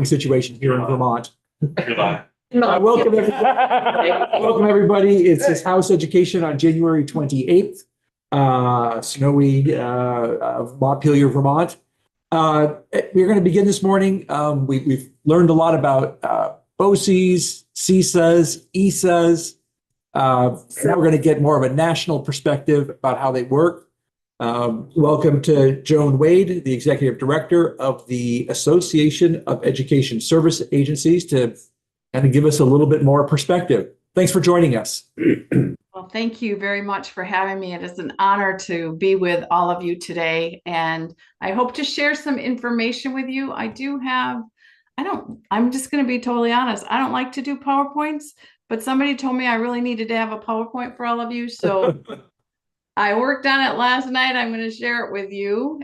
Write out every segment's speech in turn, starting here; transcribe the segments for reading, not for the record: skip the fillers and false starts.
situation here in Vermont. Goodbye. Welcome everybody. It's this House Education on January 28th, snowy Montpelier, Vermont. We're going to begin this morning. We've learned a lot about BOCES, CESAs, ESAs. Now we're going to get more of a national perspective about how they work. Welcome to Joan Wade, the Executive Director of the Association of Education Service Agencies, to kind of give us a little bit more perspective. Thanks for joining us. Well, thank you very much for having me. It is an honor to be with all of you today, and I hope to share some information with you. I'm just going to be totally honest. I don't like to do PowerPoints, but somebody told me I really needed to have a PowerPoint for all of you. So I worked on it last night. I'm going to share it with you.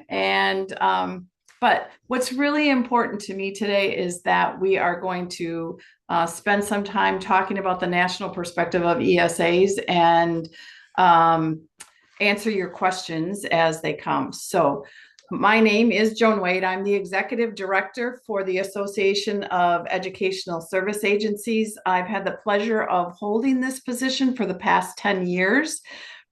But what's really important to me today is that we are going to spend some time talking about the national perspective of ESAs and answer your questions as they come. So my name is Joan Wade. I'm the Executive Director for the Association of Educational Service Agencies. I've had the pleasure of holding this position for the past 10 years.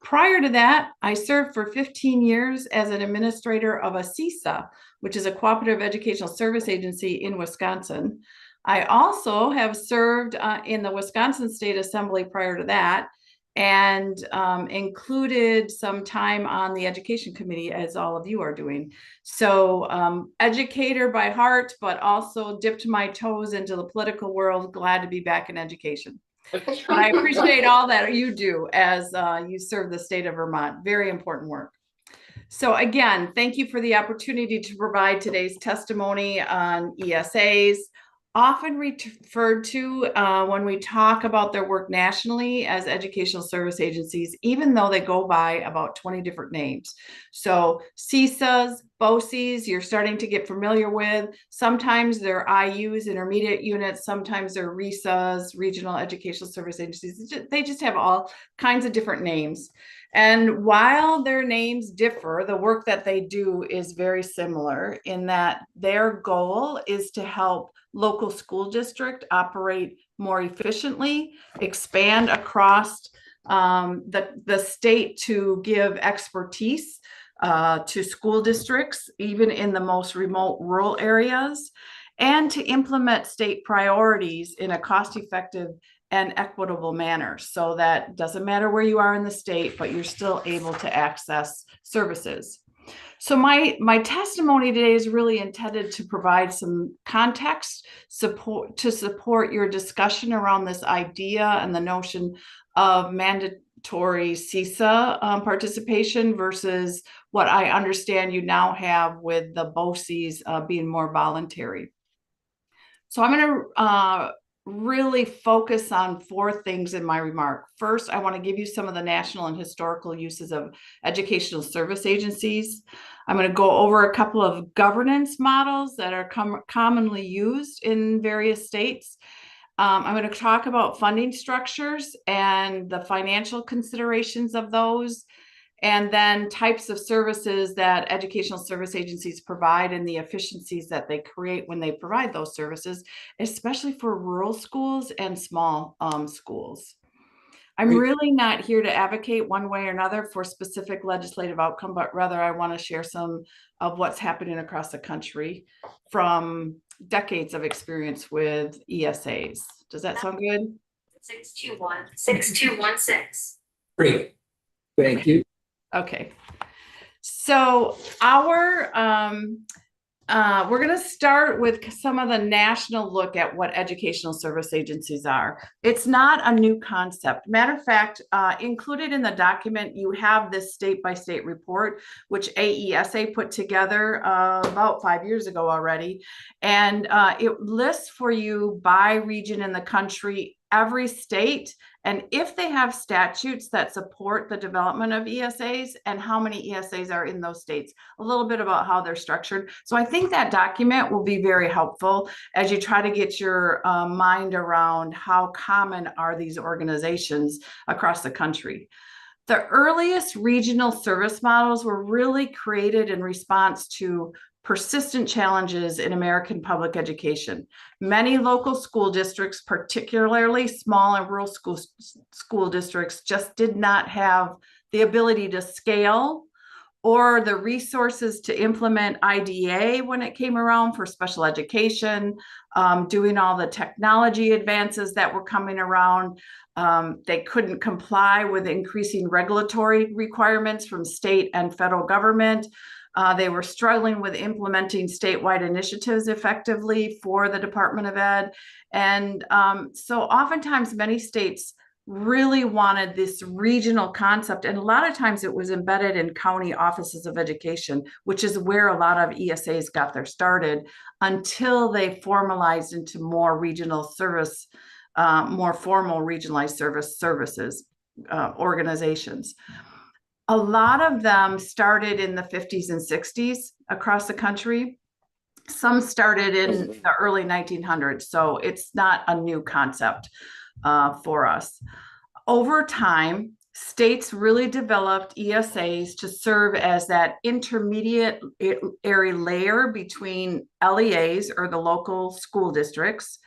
Prior to that, I served for 15 years as an administrator of a CESA, which is a cooperative educational service agency in Wisconsin. I also have served in the Wisconsin State Assembly prior to that, and included some time on the education committee, as all of you are doing. So educator by heart, but also dipped my toes into the political world. Glad to be back in education. But I appreciate all that you do as you serve the state of Vermont. Very important work. So again, thank you for the opportunity to provide today's testimony on ESAs, often referred to when we talk about their work nationally as educational service agencies, even though they go by about 20 different names. So CESAs, BOCES, you're starting to get familiar with. Sometimes they're IUs, intermediate units. Sometimes they're RESAs, regional educational service agencies. They just have all kinds of different names. And while their names differ, the work that they do is very similar in that their goal is to help local school district operate more efficiently, expand across the state to give expertise to school districts, even in the most remote rural areas, and to implement state priorities in a cost-effective and equitable manner, so that doesn't matter where you are in the state, but you're still able to access services. So my testimony today is really intended to provide some context to support your discussion around this idea and the notion of mandatory CESA participation versus what I understand you now have with the BOCES being more voluntary. So I'm going to really focus on four things in my remark. First, I want to give you some of the national and historical uses of educational service agencies. I'm going to go over a couple of governance models that are commonly used in various states. I'm going to talk about funding structures and the financial considerations of those, and then types of services that educational service agencies provide and the efficiencies that they create when they provide those services, especially for rural schools and small schools. I'm really not here to advocate one way or another for specific legislative outcome, but rather I want to share some of what's happening across the country from decades of experience with ESAs. Does that sound good? 621-6216. Great. Thank you. Okay, so we're going to start with some of the national look at what educational service agencies are. It's not a new concept. Matter of fact, included in the document, you have this state-by-state report, which AESA put together about 5 years ago already. And it lists for you by region in the country, every state, and if they have statutes that support the development of ESAs and how many ESAs are in those states, a little bit about how they're structured. So I think that document will be very helpful as you try to get your mind around how common are these organizations across the country. The earliest regional service models were really created in response to persistent challenges in American public education. Many local school districts, particularly small and rural school districts, just did not have the ability to scale or the resources to implement IDEA when it came around for special education, doing all the technology advances that were coming around. They couldn't comply with increasing regulatory requirements from state and federal government. They were struggling with implementing statewide initiatives effectively for the Department of Ed. And so oftentimes many states really wanted this regional concept. And a lot of times it was embedded in county offices of education, which is where a lot of ESAs got their started until they formalized into more regional service, more formal regionalized services organizations. A lot of them started in the 50s and 60s across the country. Some started in the early 1900s, so it's not a new concept for us. Over time, states really developed ESAs to serve as that intermediary layer between LEAs, or the local school districts,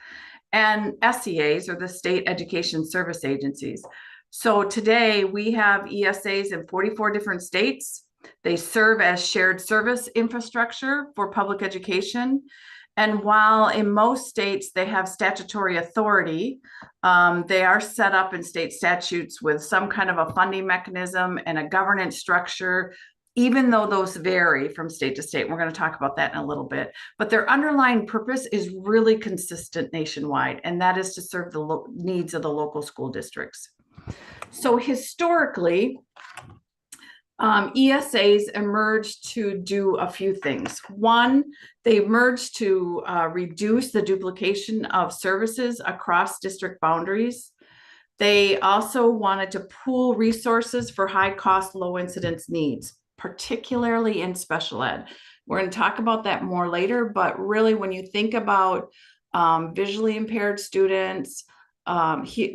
and SEAs, or the state education service agencies. So today we have ESAs in 44 different states. They serve as shared service infrastructure for public education. And while in most states they have statutory authority, they are set up in state statutes with some kind of a funding mechanism and a governance structure, even though those vary from state to state. We're going to talk about that in a little bit. But their underlying purpose is really consistent nationwide, and that is to serve the needs of the local school districts. So historically, ESAs emerged to do a few things. One, they emerged to reduce the duplication of services across district boundaries. They also wanted to pool resources for high cost, low incidence needs, particularly in special ed. We're going to talk about that more later, but really when you think about visually impaired students,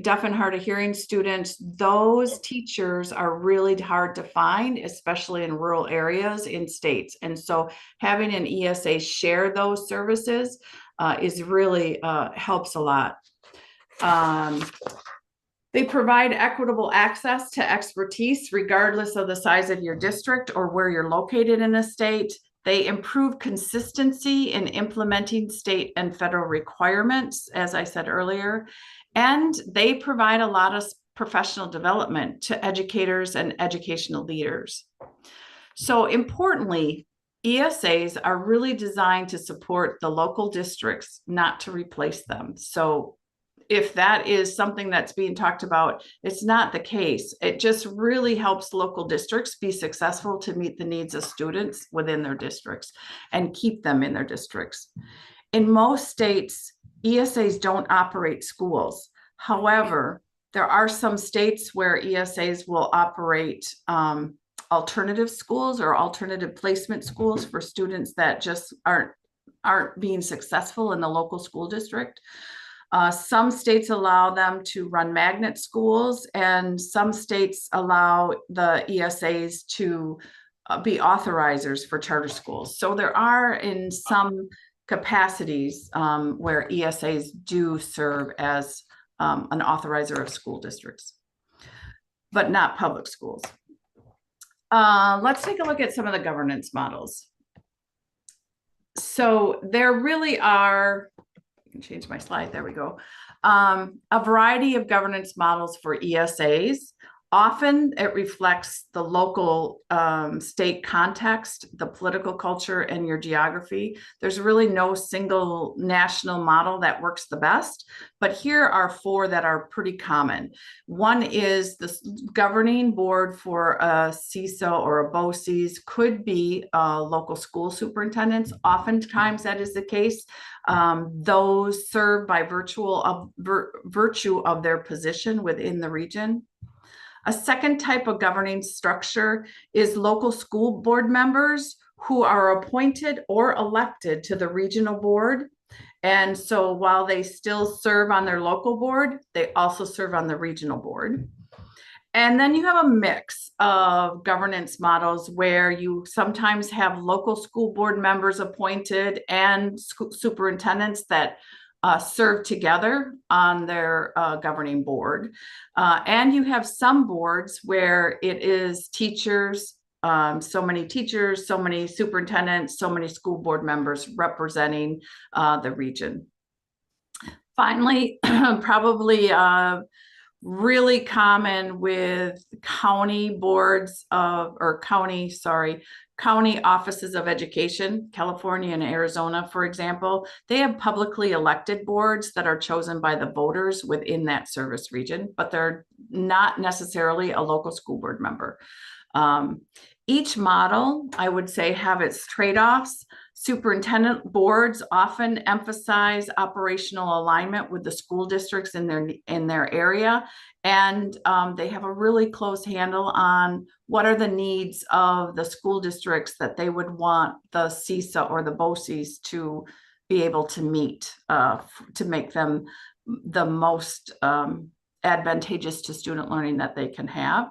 deaf and hard of hearing students, those teachers are really hard to find, especially in rural areas in states. And so having an ESA share those services is really helps a lot. They provide equitable access to expertise regardless of the size of your district or where you're located in a state. They improve consistency in implementing state and federal requirements, as I said earlier, and they provide a lot of professional development to educators and educational leaders. So importantly, ESAs are really designed to support the local districts, not to replace them. So if that is something that's being talked about, it's not the case. It just really helps local districts be successful to meet the needs of students within their districts and keep them in their districts. In most states, ESAs don't operate schools. However, there are some states where ESAs will operate alternative schools or alternative placement schools for students that just aren't being successful in the local school district. Some states allow them to run magnet schools, and some states allow the ESAs to be authorizers for charter schools. So there are in some capacities where ESAs do serve as an authorizer of school districts, but not public schools. Let's take a look at some of the governance models. So there really are, change my slide, there we go. A variety of governance models for ESAs. Often it reflects the local state context, the political culture, and your geography. There's really no single national model that works the best, but here are four that are pretty common. One is the governing board for a CISA or a BOCES could be local school superintendents. Oftentimes that is the case. Those serve by virtue of their position within the region. A second type of governing structure is local school board members who are appointed or elected to the regional board. And so while they still serve on their local board, they also serve on the regional board. And then you have a mix of governance models where you sometimes have local school board members appointed and superintendents that serve together on their governing board. And you have some boards where it is teachers, so many teachers, so many superintendents, so many school board members representing the region. Finally, probably really common with county boards of, or county offices of education, California and Arizona, for example. They have publicly elected boards that are chosen by the voters within that service region, but they're not necessarily a local school board member. Each model, I would say, have its trade-offs. Superintendent boards often emphasize operational alignment with the school districts in their area, and they have a really close handle on what are the needs of the school districts that they would want the CESA or the BOCES to be able to meet to make them the most advantageous to student learning that they can have.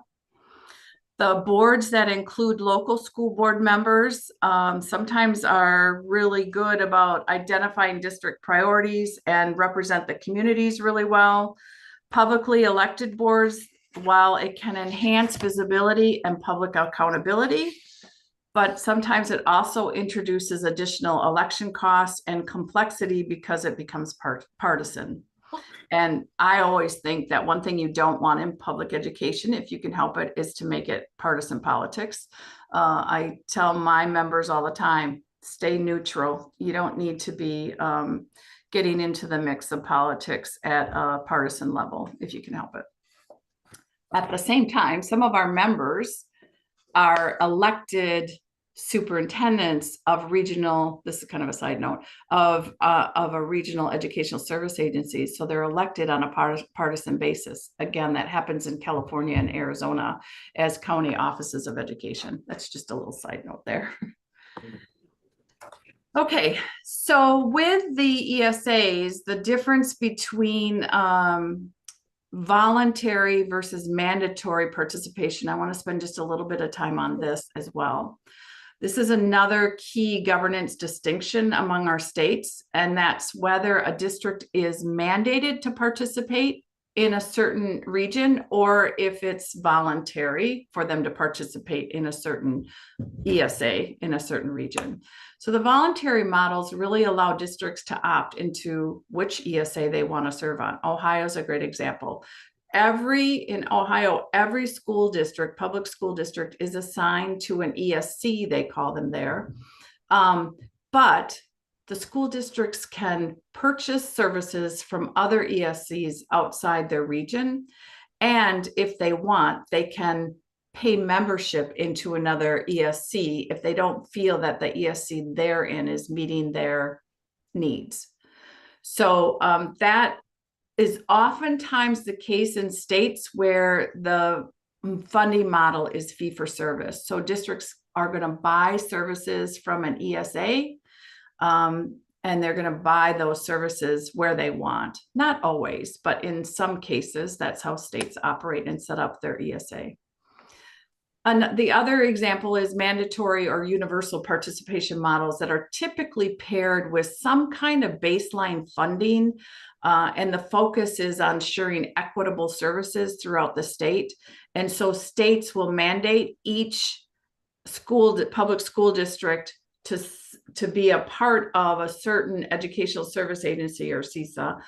The boards that include local school board members sometimes are really good about identifying district priorities and represent the communities really well. Publicly elected boards, while it can enhance visibility and public accountability, but sometimes it also introduces additional election costs and complexity because it becomes partisan. And I always think that one thing you don't want in public education, if you can help it, is to make it partisan politics. I tell my members all the time, stay neutral. You don't need to be getting into the mix of politics at a partisan level if you can help it. At the same time, some of our members are elected superintendents of regional, this is kind of a side note, of a regional educational service agency. So they're elected on a partisan basis. Again, that happens in California and Arizona as county offices of education. That's just a little side note there. Okay, so with the ESAs, the difference between voluntary versus mandatory participation, I want to spend just a little bit of time on this as well. This is another key governance distinction among our states, and that's whether a district is mandated to participate in a certain region or if it's voluntary for them to participate in a certain ESA in a certain region. So the voluntary models really allow districts to opt into which ESA they want to serve on. Ohio is a great example. In Ohio, every school district, public school district, is assigned to an ESC, they call them there. But the school districts can purchase services from other ESCs outside their region. And if they want, they can pay membership into another ESC if they don't feel that the ESC they're in is meeting their needs. So that is oftentimes the case in states where the funding model is fee for service. So districts are going to buy services from an ESA, and they're going to buy those services where they want. Not always, but in some cases, that's how states operate and set up their ESA. And the other example is mandatory or universal participation models that are typically paired with some kind of baseline funding, and the focus is on ensuring equitable services throughout the state. And so states will mandate each public school district to be a part of a certain educational service agency or CESA.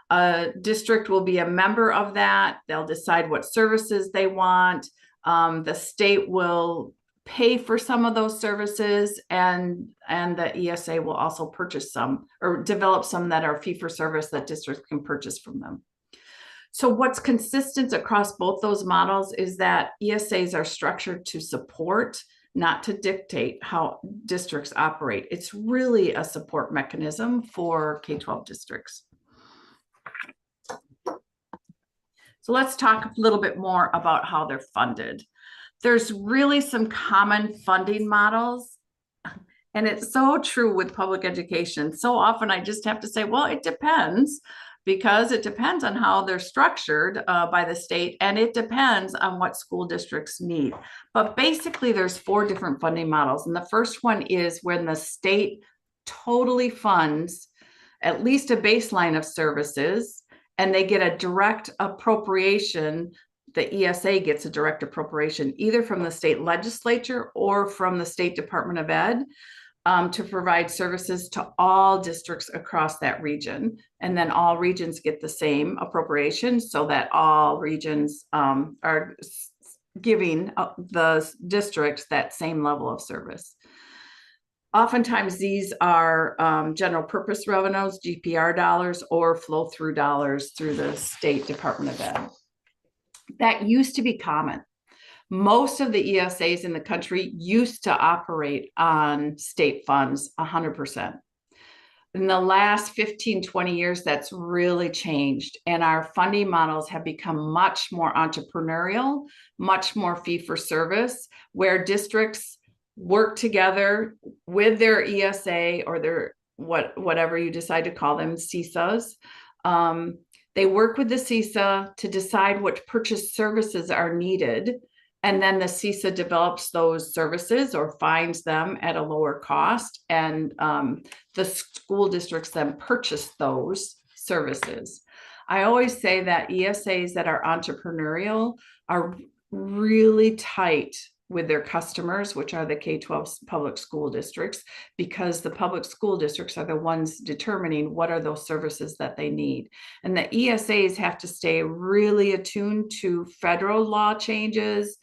A district will be a member of that. They'll decide what services they want. The state will pay for some of those services, and the ESA will also purchase some or develop some that are fee for service that districts can purchase from them. So what's consistent across both those models is that ESAs are structured to support, not to dictate how districts operate. It's really a support mechanism for K-12 districts. So let's talk a little bit more about how they're funded. There's really some common funding models, and it's so true with public education. So often I just have to say, well, it depends, because it depends on how they're structured by the state, and it depends on what school districts need. But basically, there's 4 different funding models. And the first one is when the state totally funds at least a baseline of services, and they get a direct appropriation. The ESA gets a direct appropriation either from the state legislature or from the State Department of Ed to provide services to all districts across that region. And then all regions get the same appropriation so that all regions are giving the districts that same level of service. Oftentimes these are general purpose revenues, GPR dollars, or flow through dollars through the State Department of Ed. That used to be common. Most of the ESAs in the country used to operate on state funds 100%. In the last 15, 20 years, that's really changed. And our funding models have become much more entrepreneurial, much more fee for service, where districts work together with their ESA or their whatever you decide to call them, CESAs. They work with the CESA to decide what purchase services are needed. And then the CESA develops those services or finds them at a lower cost. And the school districts then purchase those services. I always say that ESAs that are entrepreneurial are really tight with their customers, which are the K-12 public school districts, because the public school districts are the ones determining what are those services that they need. And the ESAs have to stay really attuned to federal law changes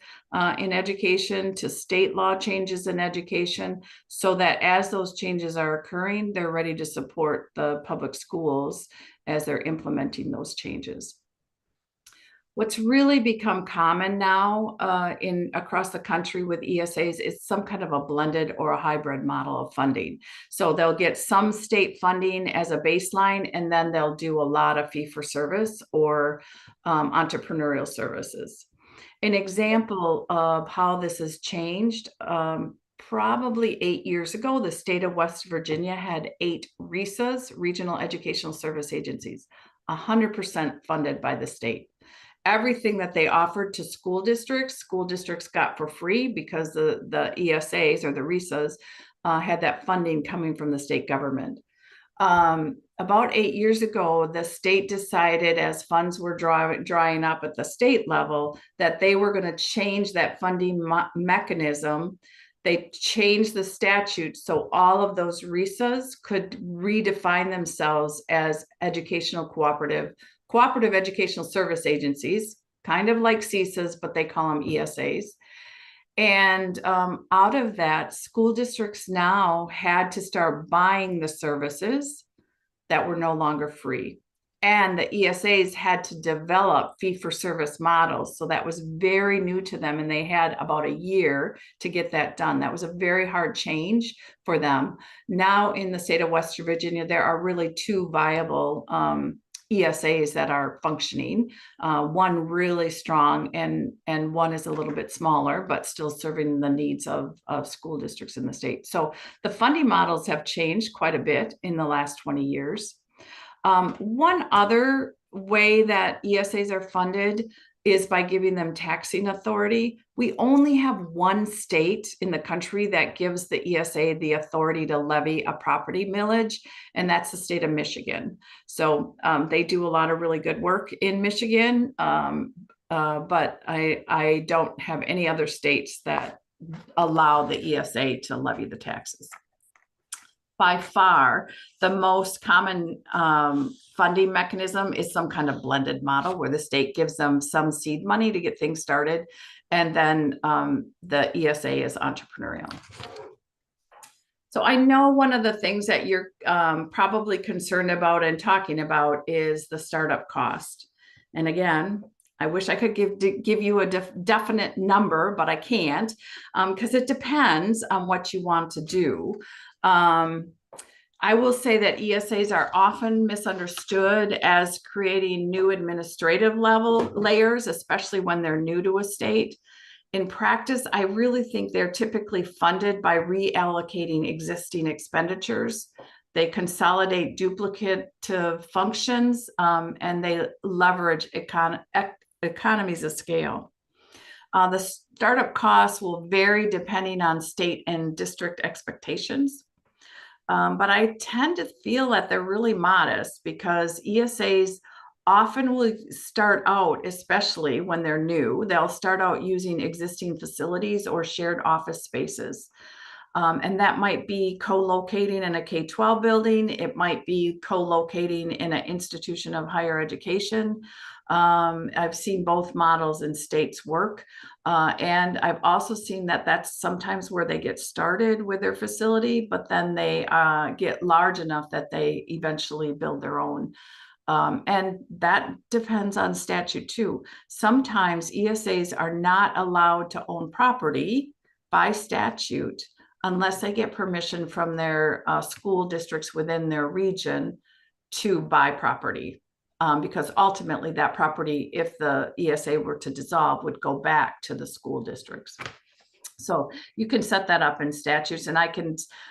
in education, to state law changes in education, so that as those changes are occurring, they're ready to support the public schools as they're implementing those changes. What's really become common now across the country with ESAs is some kind of a blended or a hybrid model of funding. So they'll get some state funding as a baseline, and then they'll do a lot of fee for service or entrepreneurial services. An example of how this has changed, probably 8 years ago, the state of West Virginia had 8 RESAs, Regional Educational Service Agencies, 100% funded by the state. Everything that they offered to school districts got for free because the ESAs or the RESAs had that funding coming from the state government. About 8 years ago, the state decided, as funds were drying up at the state level, that they were going to change that funding mechanism. They changed the statute so all of those RESAs could redefine themselves as cooperative educational service agencies, kind of like CESAs, but they call them ESAs. And out of that, school districts now had to start buying the services that were no longer free. And the ESAs had to develop fee-for-service models. So that was very new to them. And they had about a year to get that done. That was a very hard change for them. Now in the state of West Virginia, there are really 2 viable ESAs that are functioning, one really strong and one is a little bit smaller, but still serving the needs of school districts in the state. So the funding models have changed quite a bit in the last 20 years. One other way that ESAs are funded is by giving them taxing authority. We only have one state in the country that gives the ESA the authority to levy a property millage, and that's the state of Michigan. So they do a lot of really good work in Michigan, but I don't have any other states that allow the ESA to levy the taxes. By far, the most common funding mechanism is some kind of blended model where the state gives them some seed money to get things started, and then the ESA is entrepreneurial. So I know one of the things that you're probably concerned about and talking about is the startup cost. And again, I wish I could give you a definite number, but I can't because it depends on what you want to do. I will say that ESAs are often misunderstood as creating new administrative layers, especially when they're new to a state. In practice, I really think they're typically funded by reallocating existing expenditures. They consolidate duplicative functions, and they leverage economies of scale. The startup costs will vary depending on state and district expectations. But I tend to feel that they're really modest because ESAs often will start out, especially when they're new, they'll start out using existing facilities or shared office spaces. And that might be co-locating in a K-12 building. It might be co-locating in an institution of higher education. I've seen both models in states work. And I've also seen that that's sometimes where they get started with their facility, but then they get large enough that they eventually build their own. And that depends on statute too. Sometimes ESAs are not allowed to own property by statute unless they get permission from their school districts within their region to buy property. Because ultimately that property, if the ESA were to dissolve, would go back to the school districts. So you can set that up in statutes, and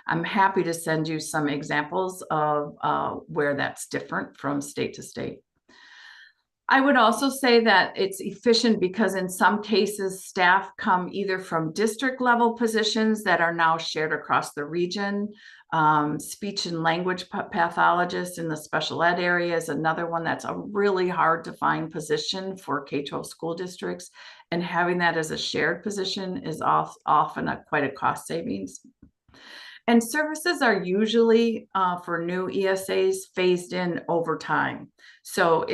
I'm happy to send you some examples of where that's different from state to state. I would also say that it's efficient because in some cases, staff come either from district level positions that are now shared across the region. Speech and language pathologists in the special ed area is another one that's a really hard to find position for K-12 school districts. And having that as a shared position is often quite a cost savings. And services are usually for new ESAs phased in over time. So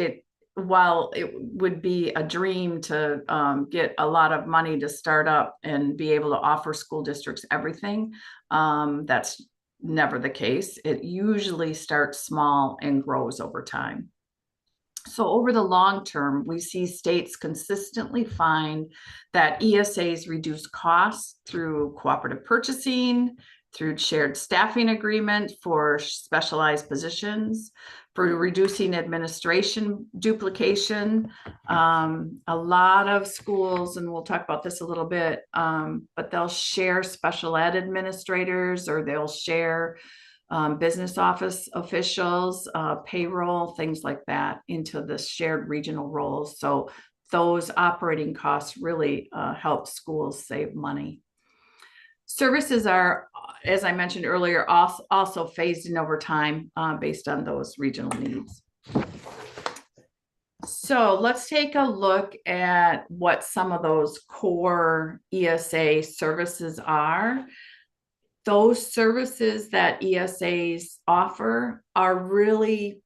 while it would be a dream to get a lot of money to start up and be able to offer school districts everything, that's never the case. It usually starts small and grows over time. So over the long term, we see states consistently find that ESAs reduce costs through cooperative purchasing, through shared staffing agreement for specialized positions, for reducing administration duplication. A lot of schools, and we'll talk about this a little bit, but they'll share special ed administrators, or they'll share business office officials, payroll, things like that into the shared regional roles. So those operating costs really help schools save money. Services are, as I mentioned earlier, also phased in over time based on those regional needs. So let's take a look at what some of those core ESA services are. Those services that ESAs offer are really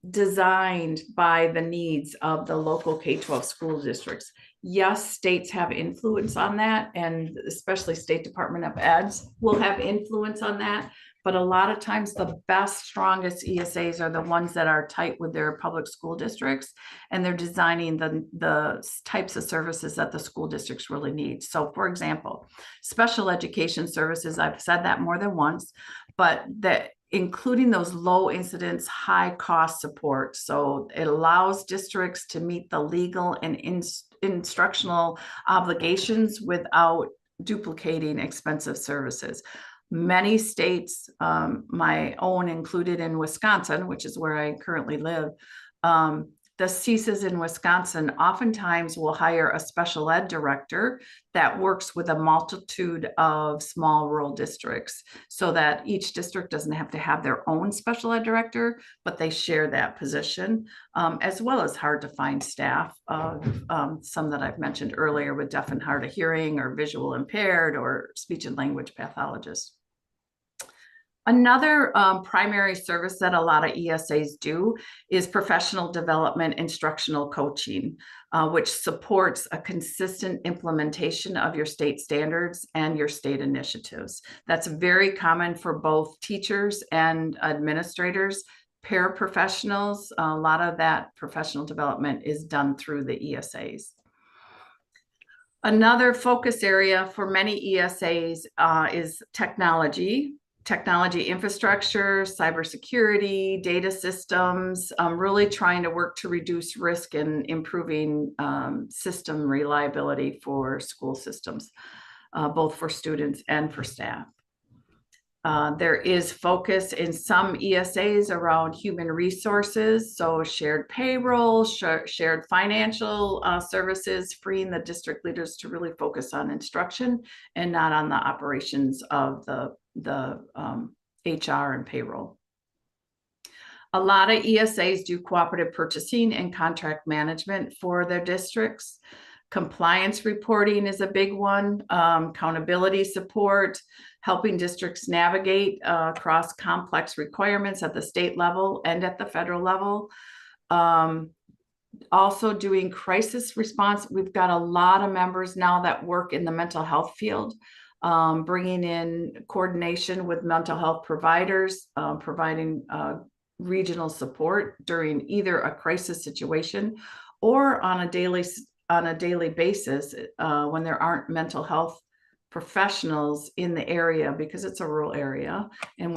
designed by the needs of the local K-12 school districts. Yes, states have influence on that, and especially State Department of Eds will have influence on that. But a lot of times the best, strongest ESAs are the ones that are tight with their public school districts, and they're designing the types of services that the school districts really need. So for example, special education services, I've said that more than once, but that including those low incidence, high cost support. So it allows districts to meet the legal and instructional obligations without duplicating expensive services. Many states, my own included in Wisconsin, which is where I currently live, the CSAs in Wisconsin oftentimes will hire a special ed director that works with a multitude of small rural districts, so that each district doesn't have to have their own special ed director, but they share that position, as well as hard to find staff of some that I've mentioned earlier with deaf and hard of hearing or visual impaired or speech and language pathologists. Another primary service that a lot of ESAs do is professional development instructional coaching, which supports a consistent implementation of your state standards and your state initiatives. That's very common for both teachers and administrators, paraprofessionals. A lot of that professional development is done through the ESAs. Another focus area for many ESAs is technology infrastructure, cybersecurity, data systems, really trying to work to reduce risk and improving system reliability for school systems, both for students and for staff. There is focus in some ESAs around human resources, so shared payroll, shared financial services, freeing the district leaders to really focus on instruction and not on the operations of the HR and payroll. A lot of ESAs do cooperative purchasing and contract management for their districts. Compliance reporting is a big one, accountability support, helping districts navigate across complex requirements at the state level and at the federal level. Also doing crisis response. We've got a lot of members now that work in the mental health field, bringing in coordination with mental health providers, providing regional support during either a crisis situation or on a daily basis when there aren't mental health professionals in the area, because it's a rural area and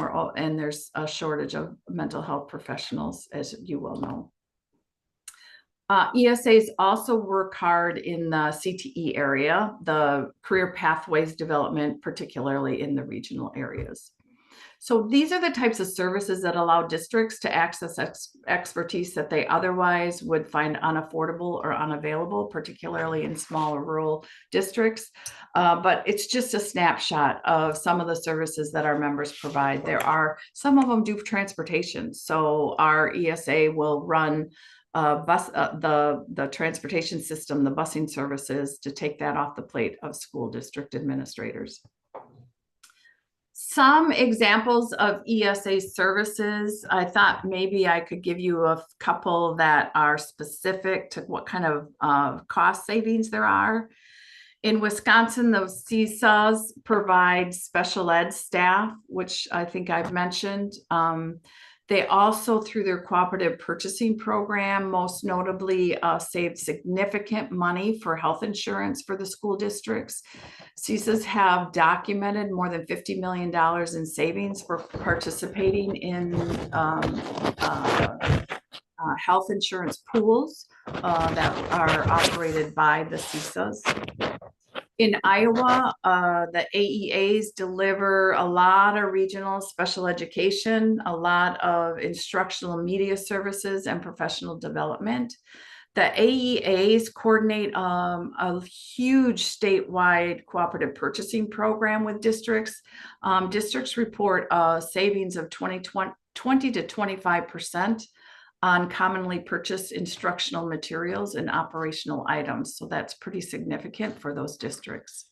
there's a shortage of mental health professionals, as you well know. ESAs also work hard in the CTE area, the career pathways development, particularly in the regional areas. So these are the types of services that allow districts to access expertise that they otherwise would find unaffordable or unavailable, particularly in smaller rural districts. But it's just a snapshot of some of the services that our members provide. Some of them do transportation. So our ESA will run the transportation system, the busing services, to take that off the plate of school district administrators. Some examples of ESA services, I thought maybe I could give you a couple that are specific to what kind of cost savings there are. In Wisconsin, those CSAs provide special ed staff, which I think I've mentioned. They also, through their cooperative purchasing program, most notably saved significant money for health insurance for the school districts. CSAs have documented more than $50 million in savings for participating in health insurance pools that are operated by the CSAs. In Iowa, the AEAs deliver a lot of regional special education, a lot of instructional media services and professional development. The AEAs coordinate a huge statewide cooperative purchasing program with districts. Districts report savings of 20 to 25% on commonly purchased instructional materials and operational items. So that's pretty significant for those districts.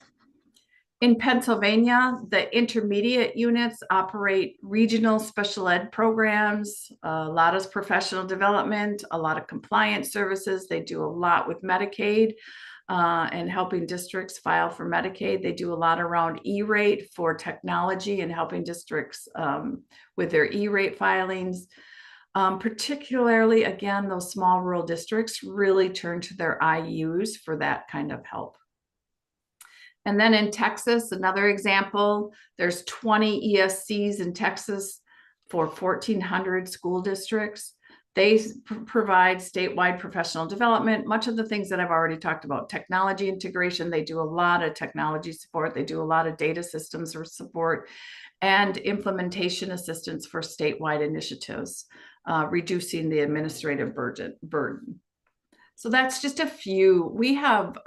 In Pennsylvania, the intermediate units operate regional special ed programs, a lot of professional development, a lot of compliance services. They do a lot with Medicaid and helping districts file for Medicaid. They do a lot around E-rate for technology and helping districts with their E-rate filings. Particularly, again, those small rural districts really turn to their IUs for that kind of help. And then in Texas, another example, there's 20 ESCs in Texas for 1,400 school districts. They provide statewide professional development, much of the things that I've already talked about. Technology integration, they do a lot of technology support. They do a lot of data systems support and implementation assistance for statewide initiatives, reducing the administrative burden. So that's just a few. We have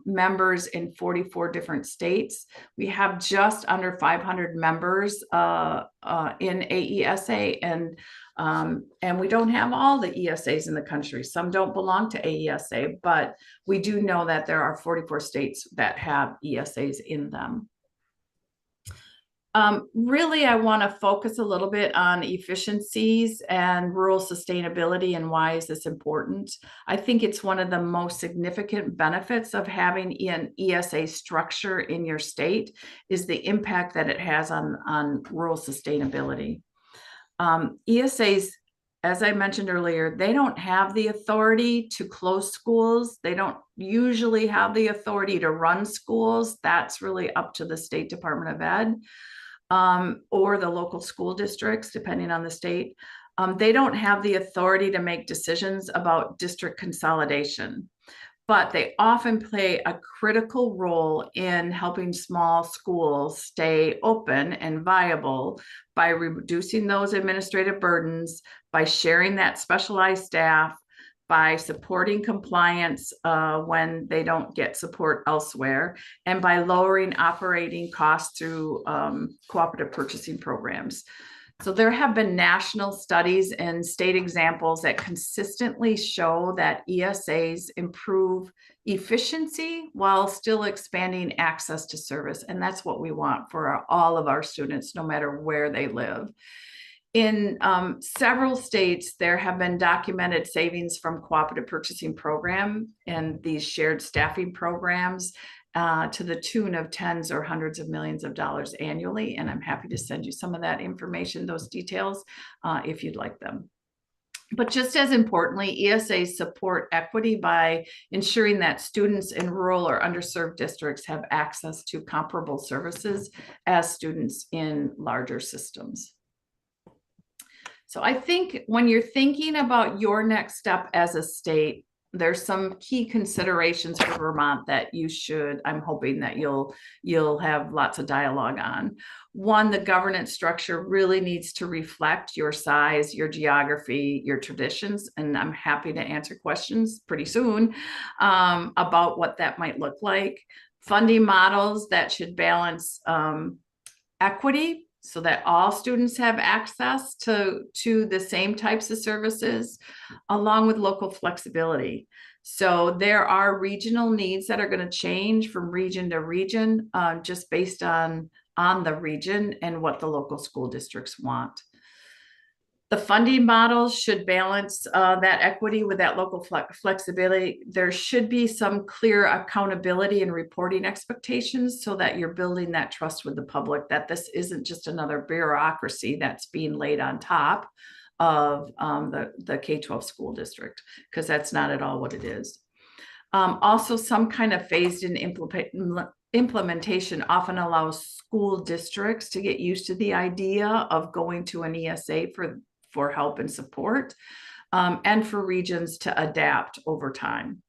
members in 44 different states. We have just under 500 members in AESA, and we don't have all the ESAs in the country. Some don't belong to AESA, but we do know that there are 44 states that have ESAs in them. Really, I want to focus a little bit on efficiencies and rural sustainability and why is this important. I think it's one of the most significant benefits of having an ESA structure in your state is the impact that it has on rural sustainability. ESAs, as I mentioned earlier, they don't have the authority to close schools. They don't usually have the authority to run schools. That's really up to the State Department of Ed. Or the local school districts, depending on the state. They don't have the authority to make decisions about district consolidation. but they often play a critical role in helping small schools stay open and viable by reducing those administrative burdens, by sharing that specialized staff, by supporting compliance when they don't get support elsewhere, and by lowering operating costs through cooperative purchasing programs. So there have been national studies and state examples that consistently show that ESAs improve efficiency while still expanding access to service. And that's what we want for all of our students, no matter where they live. In several states, there have been documented savings from cooperative purchasing program and these shared staffing programs to the tune of tens or hundreds of millions of dollars annually. And I'm happy to send you some of that information, those details, if you'd like them. But just as importantly, ESAs support equity by ensuring that students in rural or underserved districts have access to comparable services as students in larger systems. So I think when you're thinking about your next step as a state, there's some key considerations for Vermont that you should, I'm hoping that you'll have lots of dialogue on. One, the governance structure really needs to reflect your size, your geography, your traditions, and I'm happy to answer questions pretty soon about what that might look like. Funding models that should balance equity, so that all students have access to the same types of services, along with local flexibility. So there are regional needs that are going to change from region to region, just based on the region and what the local school districts want. The funding models should balance that equity with that local flexibility. There should be some clear accountability and reporting expectations so that you're building that trust with the public, that this isn't just another bureaucracy that's being laid on top of the K-12 school district, because that's not at all what it is. Also, some kind of phased-in implementation often allows school districts to get used to the idea of going to an ESA for help and support, and for regions to adapt over time.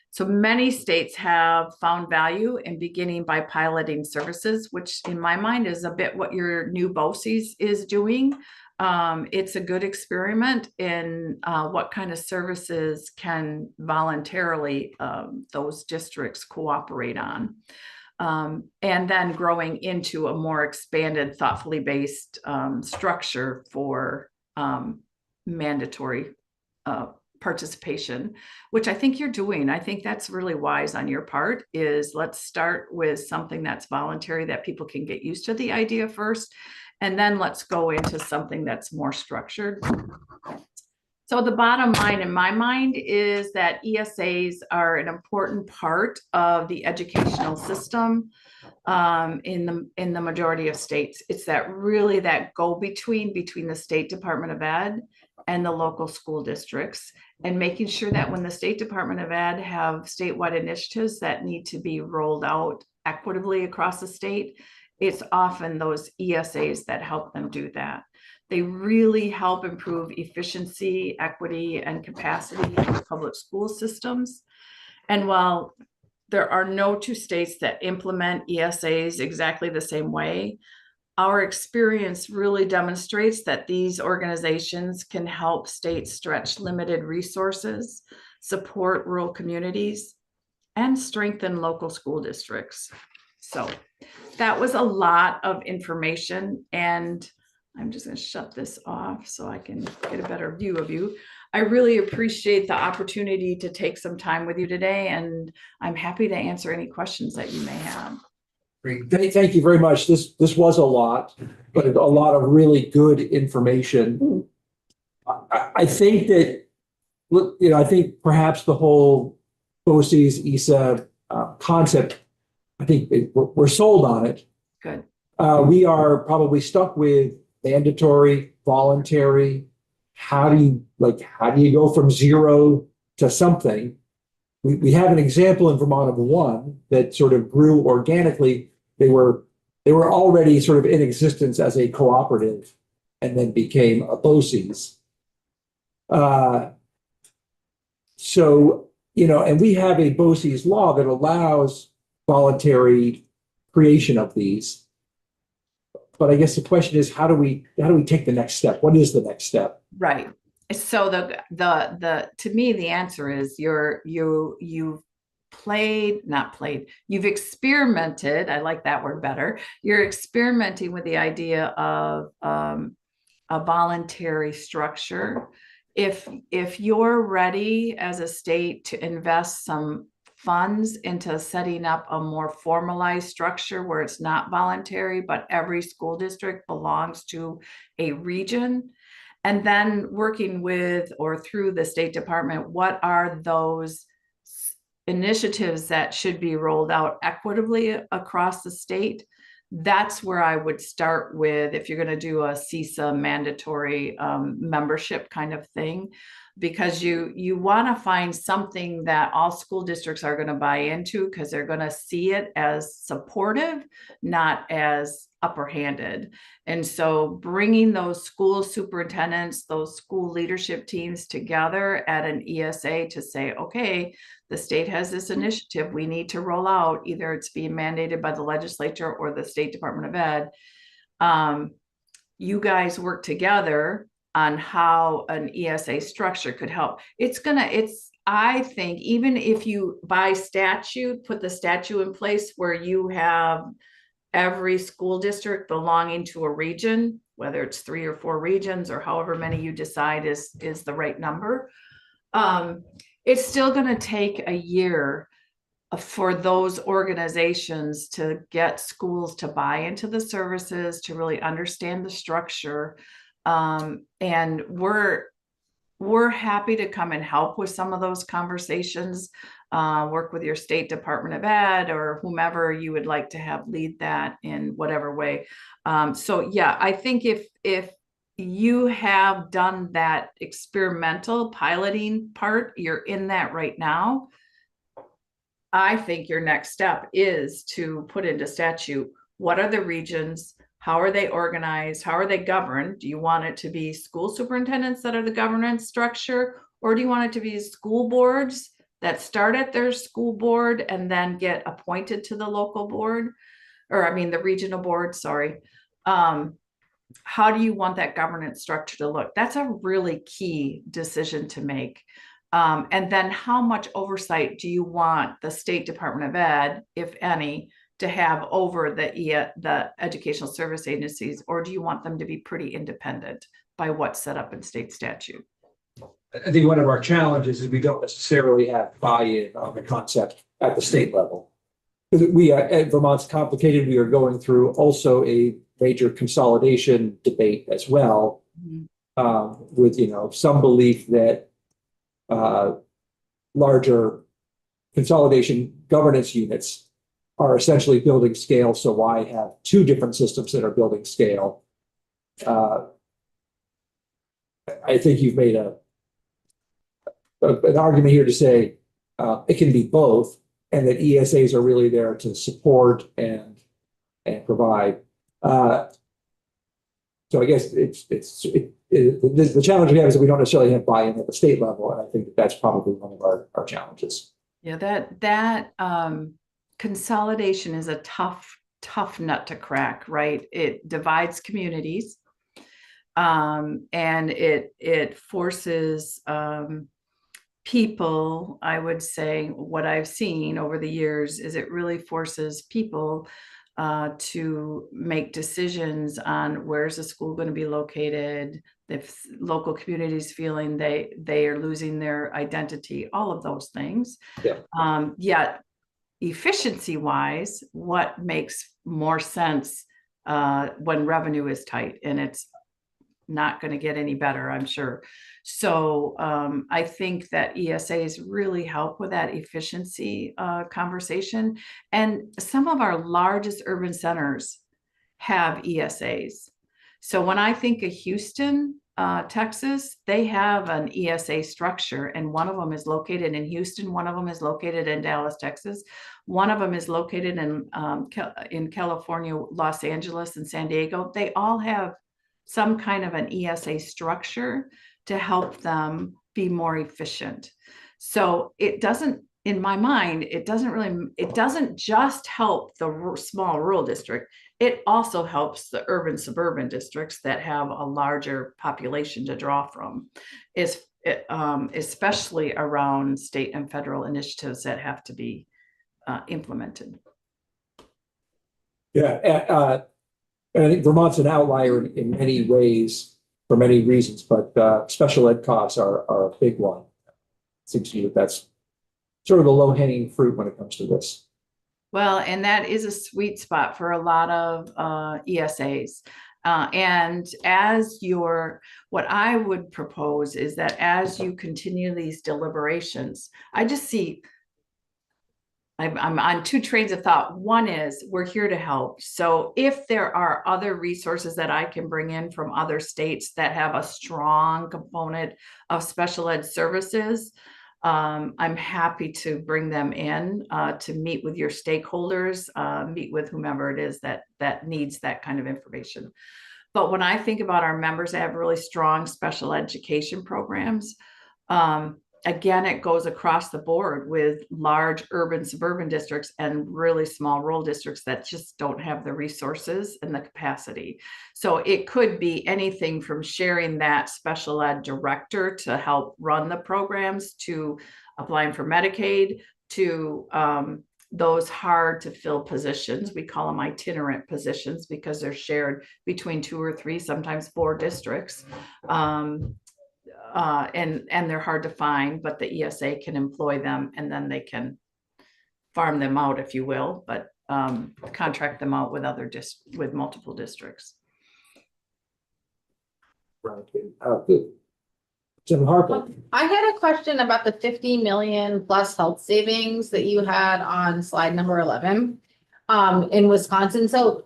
So many states have found value in beginning by piloting services, which in my mind is a bit what your new BOCES is doing. It's a good experiment in what kind of services can voluntarily those districts cooperate on. And then growing into a more expanded, thoughtfully based structure for mandatory participation, which I think you're doing. I think that's really wise on your part, is let's start with something that's voluntary that people can get used to the idea first, and then let's go into something that's more structured. So the bottom line in my mind is that ESAs are an important part of the educational system in the majority of states. It's that really that go-between between the State Department of Ed and the local school districts, and making sure that when the State Department of Ed have statewide initiatives that need to be rolled out equitably across the state, it's often those ESAs that help them do that. They really help improve efficiency, equity, and capacity in public school systems. And while there are no two states that implement ESAs exactly the same way, our experience really demonstrates that these organizations can help states stretch limited resources, support rural communities, and strengthen local school districts. So that was a lot of information, and I'm just going to shut this off so I can get a better view of you. I really appreciate the opportunity to take some time with you today, and I'm happy to answer any questions that you may have. Great. Thank you very much. This was a lot, but a lot of really good information. I think that, I think perhaps the whole BOCES ESA concept, I think we're sold on it. Good. We are probably stuck with mandatory, voluntary. How do you go from zero to something? We have an example in Vermont of one that sort of grew organically. They were already sort of in existence as a cooperative, and then became a BOCES. So and we have a BOCES law that allows voluntary creation of these. But I guess the question is, how do we take the next step? What is the next step? Right. So to me, the answer is you've you've experimented. I like that word better. You're experimenting with the idea of a voluntary structure. If you're ready as a state to invest some funds into setting up a more formalized structure where it's not voluntary, but every school district belongs to a region, and then working with or through the State Department, what are those initiatives that should be rolled out equitably across the state? That's where I would start with if you're going to do a CESA mandatory membership kind of thing, because you want to find something that all school districts are going to buy into, because they're going to see it as supportive, not as upper-handed. And so bringing those school superintendents, those school leadership teams together at an ESA to say, okay, the state has this initiative we need to roll out, either it's being mandated by the legislature or the State Department of Ed. You guys work together on how an ESA structure could help. I think, even if you by statute, put the statute in place where you have every school district belonging to a region, whether it's 3 or 4 regions or however many you decide is the right number, it's still going to take a year for those organizations to get schools to buy into the services, to really understand the structure. And we're happy to come and help with some of those conversations, work with your State Department of Ed or whomever you would like to have lead that in whatever way. So yeah, I think if you have done that experimental piloting part, you're in that right now, I think your next step is to put into statute, what are the regions? How are they organized? How are they governed? Do you want it to be school superintendents that are the governance structure? Or do you want it to be school boards that start at their school board and then get appointed to the local board? Or I mean, the regional board, sorry. How do you want that governance structure to look? That's a really key decision to make. And then how much oversight do you want the State Department of Ed, if any, to have over the educational service agencies, or do you want them to be pretty independent by what's set up in state statute? I think one of our challenges is we don't necessarily have buy-in on the concept at the state level. At Vermont's complicated, we are going through also a major consolidation debate as well, with some belief that larger consolidation governance units are essentially building scale. So why have 2 different systems that are building scale? I think you've made an argument here to say it can be both, and that ESAs are really there to support and provide. So I guess the challenge we have is that we don't necessarily have buy-in at the state level, and I think that's probably one of our challenges. Yeah, that consolidation is a tough nut to crack, right? It divides communities, and it forces people, I would say, what I've seen over the years is it really forces people to make decisions on where's the school going to be located, if local communities feeling they are losing their identity, all of those things. Yeah. Yet efficiency wise, what makes more sense when revenue is tight, and it's not going to get any better, I'm sure. So I think that ESAs really help with that efficiency conversation. And some of our largest urban centers have ESAs. So when I think of Houston, Texas, they have an ESA structure, and one of them is located in Houston. One of them is located in Dallas, Texas. One of them is located in California, Los Angeles, and San Diego. They all have some kind of an ESA structure to help them be more efficient. So it doesn't, in my mind, it doesn't just help the small rural district. It also helps the urban suburban districts that have a larger population to draw from, especially around state and federal initiatives that have to be implemented. Yeah, and I think Vermont's an outlier in many ways for many reasons, but special ed costs are a big one. It seems to me that that's sort of the low-hanging fruit when it comes to this. Well, and that is a sweet spot for a lot of ESAs. And what I would propose is that as you continue these deliberations, I just see, I'm on two trains of thought. One is we're here to help. So if there are other resources that I can bring in from other states that have a strong component of special ed services, I'm happy to bring them in to meet with your stakeholders, meet with whomever it is that needs that kind of information. But when I think about our members that have really strong special education programs, again, it goes across the board with large urban suburban districts and really small rural districts that just don't have the resources and the capacity. So it could be anything from sharing that special ed director to help run the programs, to applying for Medicaid, to those hard to fill positions. We call them itinerant positions because they're shared between 2 or 3, sometimes 4 districts. And they're hard to find, but the ESA can employ them, and then they can farm them out, if you will, but contract them out with with multiple districts. Right. Good. Jim Harper. I had a question about the 50 million plus health savings that you had on slide number 11 in Wisconsin. So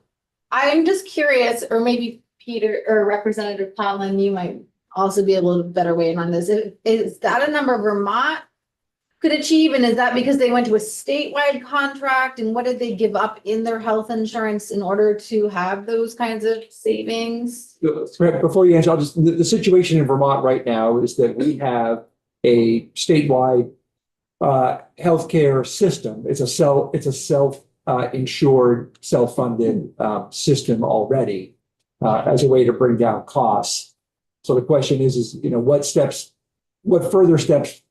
I'm just curious, or maybe Peter or Representative Tomlin, you might also be able to better weigh in on this. Is that a number Vermont could achieve? And is that because they went to a statewide contract? And what did they give up in their health insurance in order to have those kinds of savings? Before you answer, the situation in Vermont right now is that we have a statewide healthcare system. It's a self-insured, self-funded system already as a way to bring down costs. So the question is, what further steps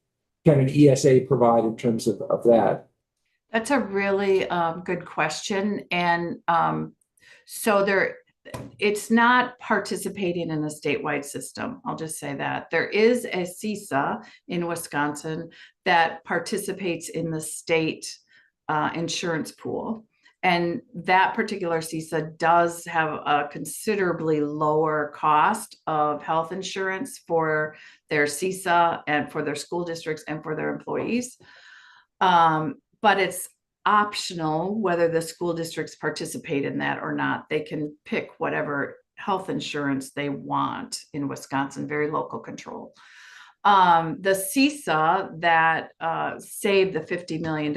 can an ESA provide in terms of that? That's a really good question. And so it's not participating in a statewide system. I'll just say that. There is a CISA in Wisconsin that participates in the state insurance pool. And that particular CISA does have a considerably lower cost of health insurance for their CISA and for their school districts and for their employees. But it's optional whether the school districts participate in that or not. They can pick whatever health insurance they want in Wisconsin, very local control. The CISA that saved the $50 million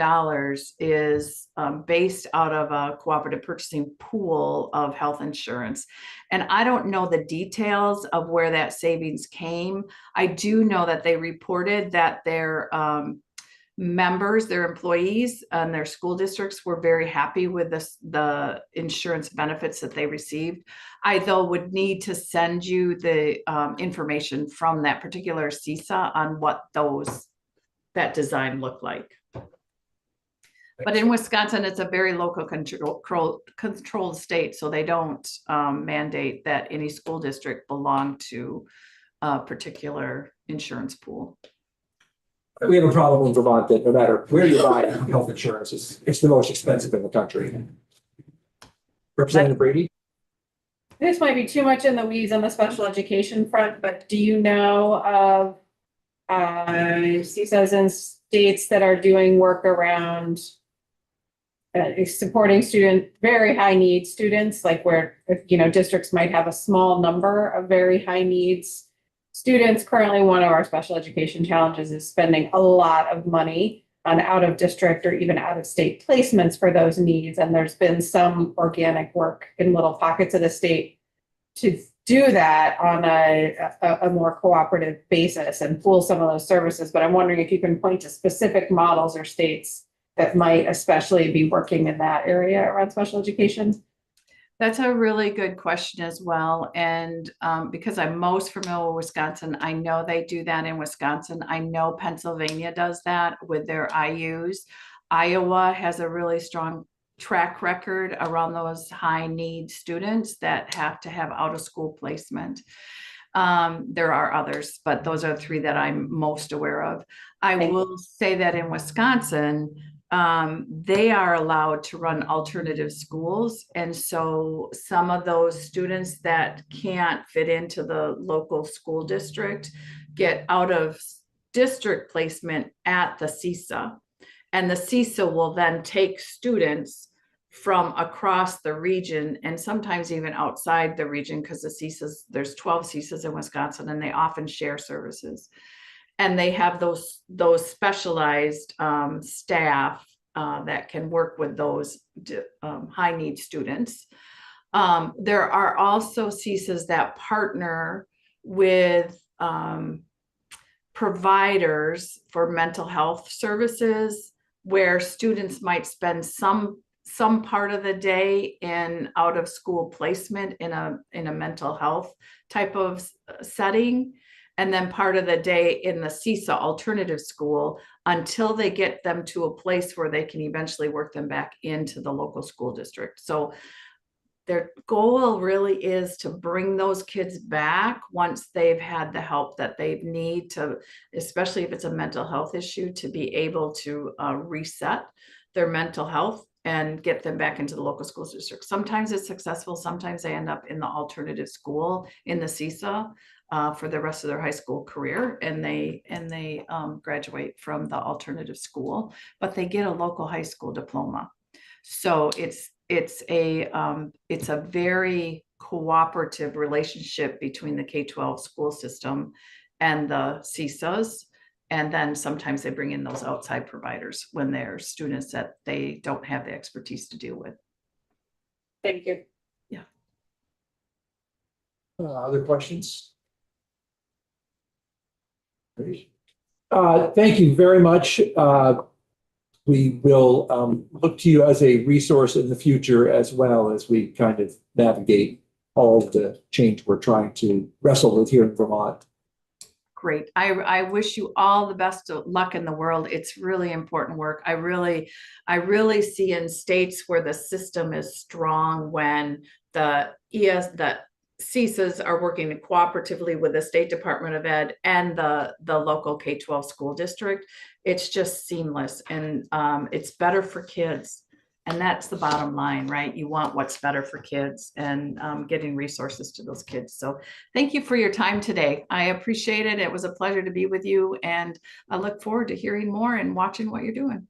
is based out of a cooperative purchasing pool of health insurance. And I don't know the details of where that savings came. I do know that they reported that their members, their employees, and their school districts were very happy with the insurance benefits that they received. I, though, would need to send you the information from that particular CISA on what that design looked like. But in Wisconsin, it's a very local controlled state, so they don't mandate that any school district belong to a particular insurance pool. We have a problem in Vermont that no matter where you buy health insurance, it's the most expensive in the country. Representative Brady? This might be too much in the weeds on the special education front, but do you know of CISAs in states that are doing work around supporting very high need students, like where, districts might have a small number of very high needs students? Currently, one of our special education challenges is spending a lot of money on out of district or even out of state placements for those needs. And there's been some organic work in little pockets of the state to do that on a more cooperative basis and pool some of those services. But I'm wondering if you can point to specific models or states that might especially be working in that area around special education. That's a really good question as well. And because I'm most familiar with Wisconsin, I know they do that in Wisconsin. I know Pennsylvania does that with their IUs. Iowa has a really strong track record around those high need students that have to have out of school placement. There are others, but those are three that I'm most aware of. I will say that in Wisconsin, they are allowed to run alternative schools. And so some of those students that can't fit into the local school district get out of district placement at the CISA. And the CISA will then take students from across the region and sometimes even outside the region, because the CISAs, there's 12 CISAs in Wisconsin, and they often share services. And they have those specialized staff that can work with those high need students. There are also CISAs that partner with providers for mental health services, where students might spend some part of the day in out of school placement in a mental health type of setting, and then part of the day in the CISA alternative school until they get them to a place where they can eventually work them back into the local school district. So their goal really is to bring those kids back once they've had the help that they need to, especially if it's a mental health issue, to be able to reset their mental health and get them back into the local school district. Sometimes it's successful. Sometimes they end up in the alternative school in the CISA for the rest of their high school career, and they graduate from the alternative school, but they get a local high school diploma. So it's a very cooperative relationship between the K-12 school system and the CISAs. And then sometimes they bring in those outside providers when they're students that they don't have the expertise to deal with. Thank you. Yeah. Other questions? Great. Thank you very much. We will look to you as a resource in the future, as well as we kind of navigate all of the change we're trying to wrestle with here in Vermont. Great. I wish you all the best of luck in the world. It's really important work. I really see in states where the system is strong, when the CISAs are working cooperatively with the State Department of Ed and the local K-12 school district. It's just seamless, and it's better for kids. And that's the bottom line, right? You want what's better for kids, and getting resources to those kids. So thank you for your time today. I appreciate it. It was a pleasure to be with you, and I look forward to hearing more and watching what you're doing.